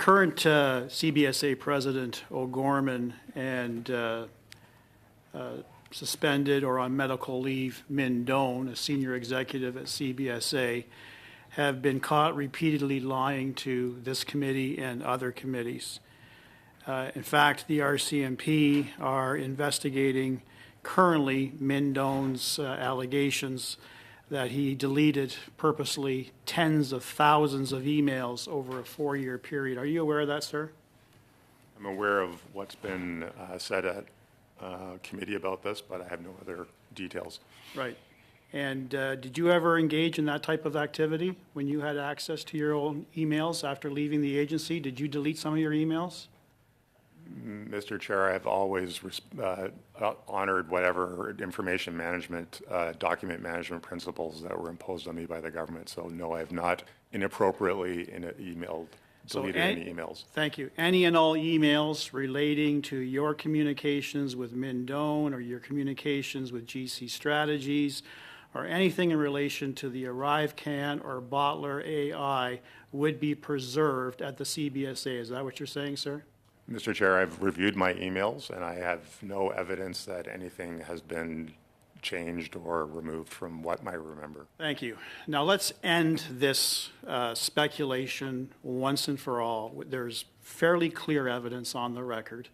current CBSA President O'Gorman and suspended or on medical leave Min Doan, a senior executive at CBSA, have been caught repeatedly lying to this committee and other committees. In fact, the RCMP are investigating currently Min Doan's allegations that he deleted purposely tens of thousands of emails over a 4-year period. Are you aware of that, sir? I'm aware of what's been said at committee about this, but I have no other details. Right. And did you ever engage in that type of activity when you had access to your own emails after leaving the agency? Did you delete some of your emails? Mr. Chair, I've always honored whatever information management, document management principles that were imposed on me by the government. So no, I have not inappropriately deleted any emails. Thank you. Any and all emails relating to your communications with Min Doan or your communications with GC Strategies or anything in relation to the ArriveCAN or Bottler AI would be preserved at the CBSA. Is that what you're saying, sir? Mr. Chair, I've reviewed my emails and I have no evidence that anything has been changed or removed from what I remember. Thank you. Now let's end this speculation once and for all. There's fairly clear evidence on the record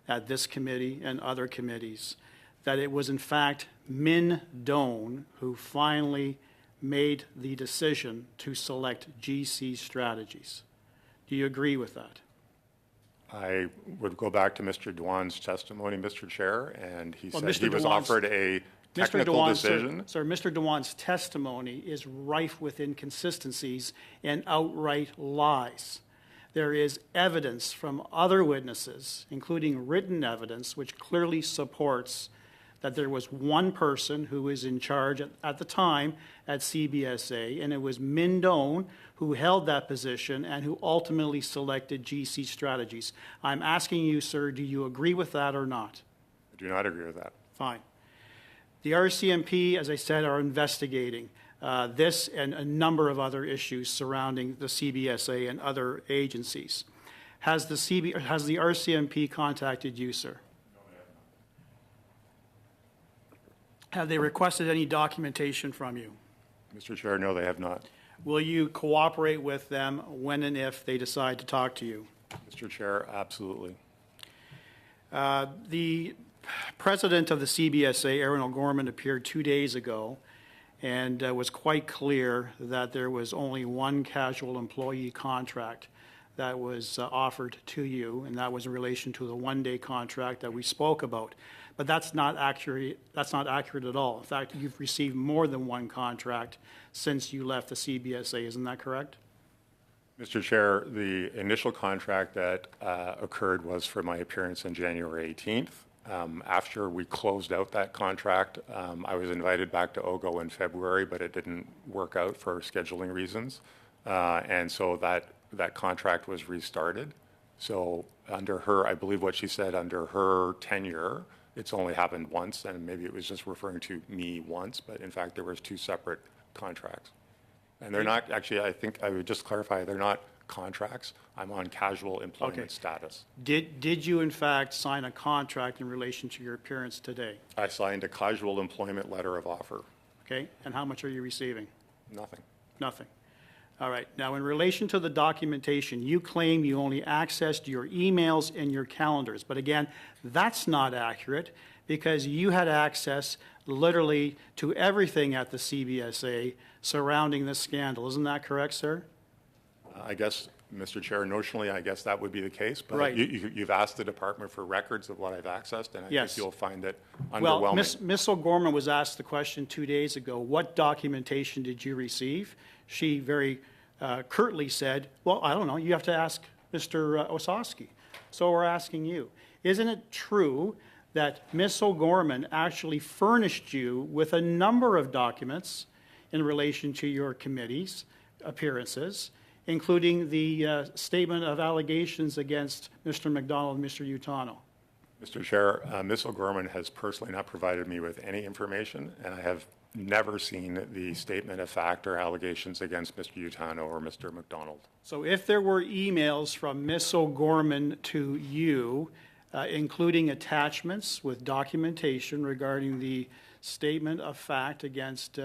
at this committee and other committees that it was in fact Min Doan who finally made the decision to select GC Strategies. Do you agree with that? I would go back to Mr. Dewan's testimony, Mr. Chair, and he said he was offered a technical decision. Sir, Mr. Dewan's testimony is rife with inconsistencies and outright lies. There is evidence from other witnesses, including written evidence, which clearly supports that there was one person who was in charge at the time at CBSA, and it was Min Doan who held that position and who ultimately selected GC Strategies. I'm asking you, sir, do you agree with that or not? I do not agree with that. Fine. The RCMP, as I said, are investigating this and a number of other issues surrounding the CBSA and other agencies. Has the RCMP contacted you, sir? Have they requested any documentation from you? Mr. Chair, no, they have not. Will you cooperate with them when and if they decide to talk to you? Mr. Chair, absolutely. The president of the CBSA, Aaron O'Gorman, appeared 2 days ago and was quite clear that there was only one casual employee contract that was offered to you, and that was in relation to the one-day contract that we spoke about. But that's not accurate. That's not accurate at all. In fact, you've received more than one contract since you left the CBSA. Isn't that correct? Mr. Chair, the initial contract that occurred was for my appearance on January 18th. After we closed out that contract, I was invited back to OGO in February, but it didn't work out for scheduling reasons. And so that contract was restarted. So under her, I believe what she said, under her tenure, it's only happened once, and maybe it was just referring to me once, but in fact there was 2 separate contracts. And they're not, actually, I think I would just clarify, they're not contracts. I'm on casual employment status. Did you in fact sign a contract in relation to your appearance today? I signed a casual employment letter of offer. Okay, and how much are you receiving? Nothing. Nothing. All right. Now, in relation to the documentation, you claim you only accessed your emails and your calendars. But again, that's not accurate because you had access literally to everything at the CBSA surrounding this scandal. Isn't that correct, sir? I guess, Mr. Chair, notionally, I guess that would be the case. But right. You've asked the department for records of what I've accessed, and I yes. think you'll find it underwhelming. Well, Ms. O'Gorman was asked the question 2 days ago, what documentation did you receive? She very curtly said, well, I don't know, you have to ask Mr. Ossowski. So we're asking you, isn't it true that Ms. O'Gorman actually furnished you with a number of documents in relation to your committee's appearances, including the statement of allegations against Mr. McDonald and Mr. Utano? Mr. Chair, Ms. O'Gorman has personally not provided me with any information, and I have never seen the statement of fact or allegations against Mr. Utano or Mr. McDonald. So if there were emails from Ms. O'Gorman to you, including attachments with documentation regarding the statement of fact against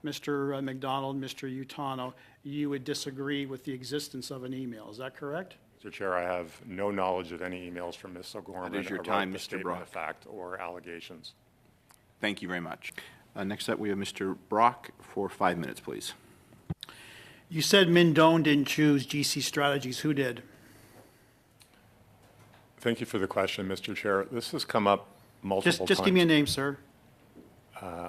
Mr. McDonald, Mr. Utano, you would disagree with the existence of an email. Is that correct? Mr. Chair, I have no knowledge of any emails from Ms. O'Gorman That is your about time, the Mr. statement Brock. of fact or allegations. Thank you very much. Next up, we have Mr. Brock for 5 minutes, please. You said Mindone didn't choose GC Strategies. Who did? Thank you for the question, Mr. Chair. This has come up multiple times. Just give me a name, sir.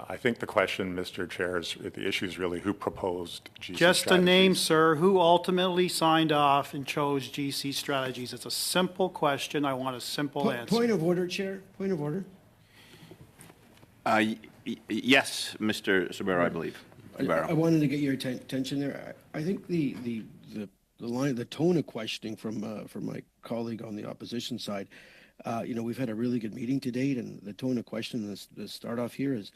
I think the question, Mr. Chair, is the issue is really who proposed GC Just Strategies. a name, sir. Who ultimately signed off and chose GC Strategies? It's a simple question. I want a simple answer. Point of order, Chair. Point of order. Yes, Mr. Sabero, I believe. I wanted to get your attention there. I think the line, the tone of questioning from my colleague on the opposition side, we've had a really good meeting to date, and the tone of questioning, the start off here is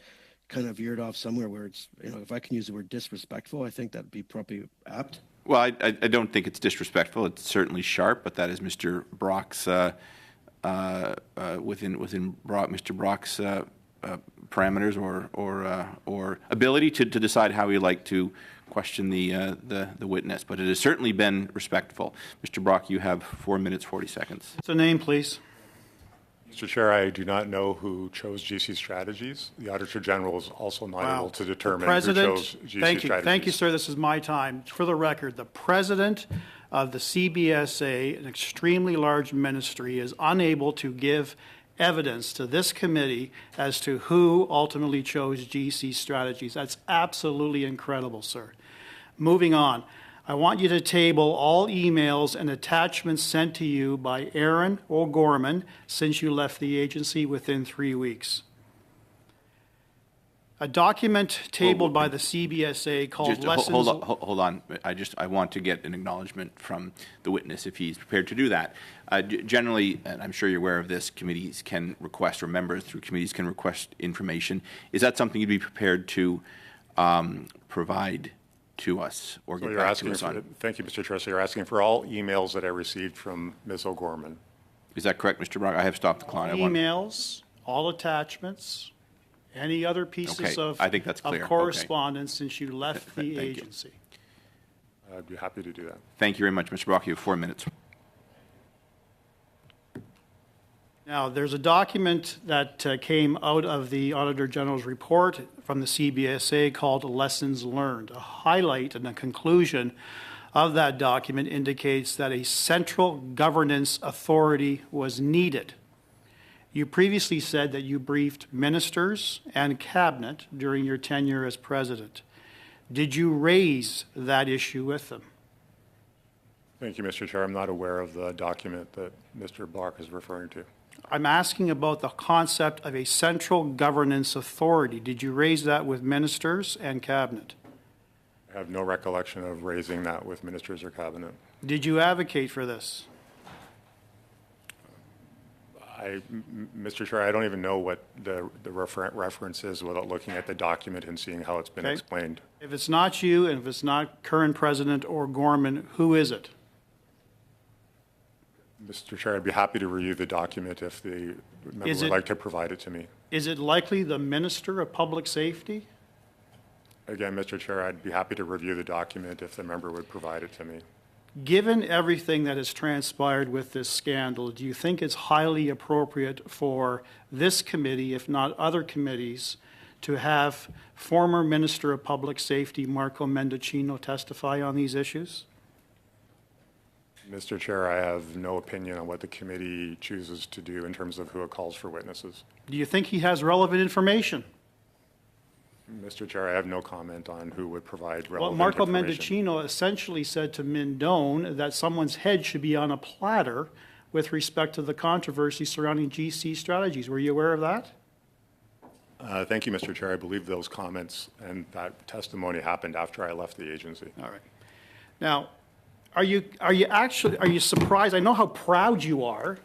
kind of veered off somewhere where it's, if I can use the word disrespectful, I think that'd be probably apt. Well, I don't think it's disrespectful. It's certainly sharp, but that is Mr. Brock's within Mr. Brock's parameters or ability to decide how he'd like to question the witness. But it has certainly been respectful. Mr. Brock, you have 4 minutes, 40 seconds. What's the name, please? Mr. Chair, I do not know who chose GC Strategies. The Auditor General is also not able to determine who chose GC Strategies. Thank you, sir. This is my time. For the record, the President of the CBSA, an extremely large ministry, is unable to give evidence to this committee as to who ultimately chose GC Strategies. That's absolutely incredible, sir. Moving on. I want you to table all emails and attachments sent to you by Aaron O'Gorman since you left the agency within 3 weeks. A document tabled by the CBSA called Just Lessons... hold on. I want to get an acknowledgement from the witness if he's prepared to do that. Generally, and I'm sure you're aware of this, committees can request, or members through committees can request information. Is that something you'd be prepared to provide to us or get back to us on? Thank you, Mr. Chair. So you're asking for all emails that I received from Ms. O'Gorman. Is that correct, Mr. Brock? I have stopped the clock. Emails, all attachments, any other pieces Okay, of, I think that's clear. of correspondence since you left the Thank you. agency. I'd be happy to do that. Thank you very much, Mr. Brock. You have 4 minutes. Now, there's a document that came out of the Auditor General's report from the CBSA called Lessons Learned. A highlight and a conclusion of that document indicates that a central governance authority was needed. You previously said that you briefed ministers and cabinet during your tenure as president. Did you raise that issue with them? Thank you, Mr. Chair. I'm not aware of the document that Mr. Brock is referring to. I'm asking about the concept of a central governance authority. Did you raise that with ministers and cabinet? I have no recollection of raising that with ministers or cabinet. Did you advocate for this? Mr. Chair, I don't even know what the reference is without looking at the document and seeing how it's been Okay. explained. If it's not you and if it's not current President O'Gorman, who is it? Mr. Chair, I'd be happy to review the document if the member Is would it- like to provide it to me. Is it likely the Minister of Public Safety? Again, Mr. Chair, I'd be happy to review the document if the member would provide it to me. Given everything that has transpired with this scandal, do you think it's highly appropriate for this committee, if not other committees, to have former Minister of Public Safety Marco Mendocino testify on these issues? Mr. Chair, I have no opinion on what the committee chooses to do in terms of who it calls for witnesses. Do you think he has relevant information? Mr. Chair, I have no comment on who would provide Well, relevant Marco information. Mendocino essentially said to Mindone that someone's head should be on a platter with respect to the controversy surrounding GC Strategies. Were you aware of that? Thank you, Mr. Chair. I believe those comments and that testimony happened after I left the agency. All right. Now, are you surprised? I know how proud you are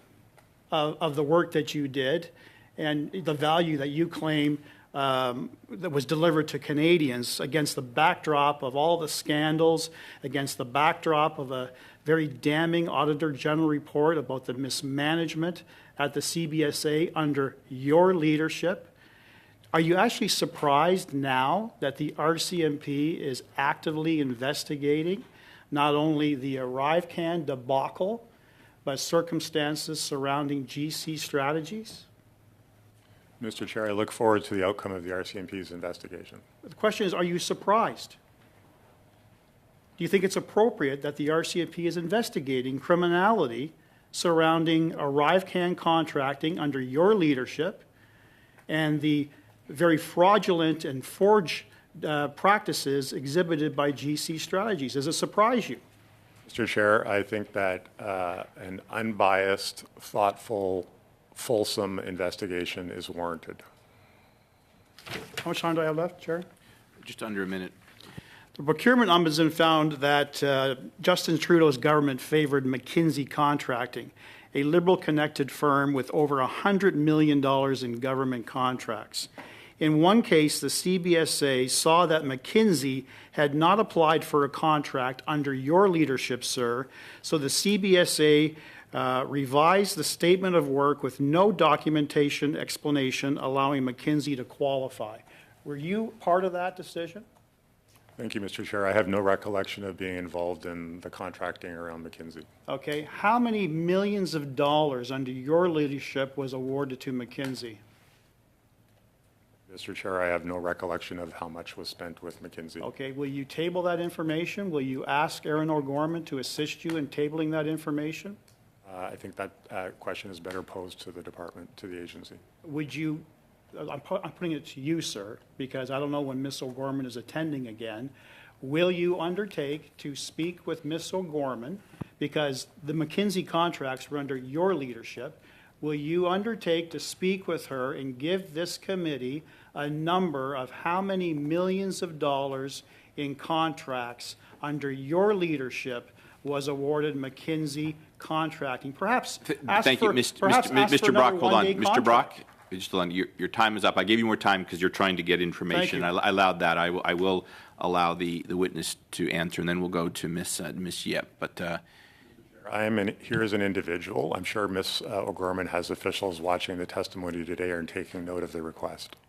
of the work that you did and the value that you claim that was delivered to Canadians against the backdrop of all the scandals, against the backdrop of a very damning Auditor General report about the mismanagement at the CBSA under your leadership. Are you actually surprised now that the RCMP is actively investigating not only the ArriveCan debacle, but circumstances surrounding GC strategies? Mr. Chair, I look forward to the outcome of the RCMP's investigation. The question is, are you surprised? Do you think it's appropriate that the RCMP is investigating criminality surrounding ArriveCan contracting under your leadership and the very fraudulent and forged practices exhibited by GC Strategies? Does it surprise you? Mr. Chair, I think that an unbiased, thoughtful, fulsome investigation is warranted. How much time do I have left, Chair? Just under a minute. The procurement ombudsman found that Justin Trudeau's government favored McKinsey Contracting, a Liberal-connected firm with over $100 million in government contracts. In one case, the CBSA saw that McKinsey had not applied for a contract under your leadership, sir, so the CBSA revised the statement of work with no documentation explanation allowing McKinsey to qualify. Were you part of that decision? Thank you, Mr. Chair. I have no recollection of being involved in the contracting around McKinsey. Okay. How many millions of dollars under your leadership was awarded to McKinsey? Mr. Chair, I have no recollection of how much was spent with McKinsey. Okay. Will you table that information? Will you ask Aaron O'Gorman to assist you in tabling that information? I think that question is better posed to the department, to the agency. Would you, I'm putting it to you, sir, because I don't know when Ms. O'Gorman is attending again. Will you undertake to speak with Ms. O'Gorman, because the McKinsey contracts were under your leadership? Will you undertake to speak with her and give this committee a number of how many millions of dollars in contracts under your leadership was awarded McKinsey Contracting? Perhaps ask Thank for, you, perhaps ask for Mr. another Brock. Hold on, one-day Mr. contract. Brock. Just hold on. Your time is up. I gave you more time because you're trying to get information. Thank you. I allowed that. I will allow the witness to answer, and then we'll go to Ms. Yep. But I am here as an individual. I'm sure Ms. O'Gorman has officials watching the testimony today and taking note of the request.